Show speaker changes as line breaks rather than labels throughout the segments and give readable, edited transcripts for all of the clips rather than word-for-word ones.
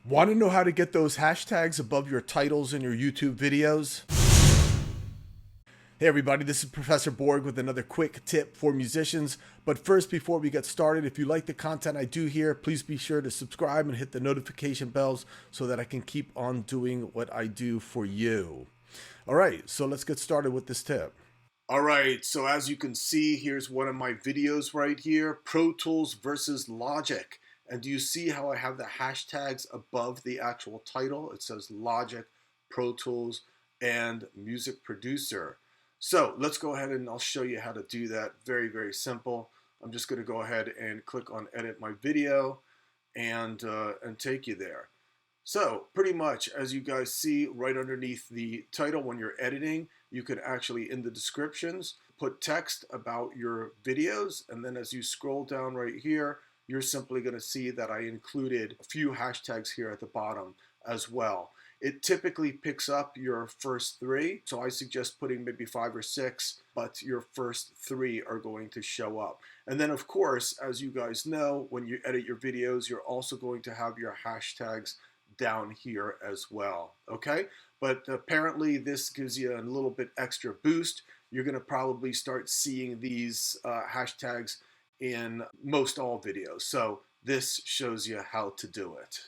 Want to know how to get those hashtags above your titles in your YouTube videos? Hey everybody, this is Professor Borg with another quick tip for musicians. But first, before we get started, if you like the content I do here, please be sure to subscribe and hit the notification bells so that I can keep on doing what I do for you. All right, so let's get started with this tip. All right, so as you can see, here's one of my videos right here, Pro Tools versus Logic. And do you see how I have the hashtags above the actual title? It says Logic, Pro Tools, and Music Producer. So let's go ahead and I'll show you how to do that. Very, very simple. I'm just going to go ahead and click on Edit My Video and take you there. So pretty much, as you guys see right underneath the title when you're editing, you could actually, in the descriptions, put text about your videos. And then as you scroll down right here, you're simply going to see that I included a few hashtags here at the bottom as well. It typically picks up your first three, so I suggest putting maybe 5 or 6, but your first 3 are going to show up. And then of course, as you guys know, when you edit your videos, you're also going to have your hashtags down here as well, okay? But apparently this gives you a little bit extra boost. You're going to probably start seeing these hashtags in most all videos. So this shows you how to do it.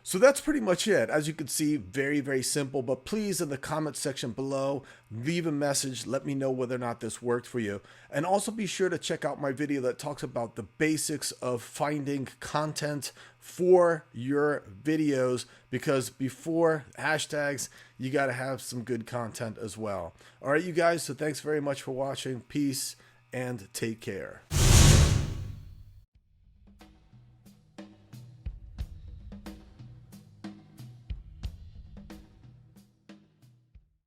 So that's pretty much it. As you can see, very, very simple, but please in the comment section below, leave a message. Let me know whether or not this worked for you. And also be sure to check out my video that talks about the basics of finding content for your videos, because before hashtags, you got to have some good content as well. All right, you guys. So thanks very much for watching. Peace and take care.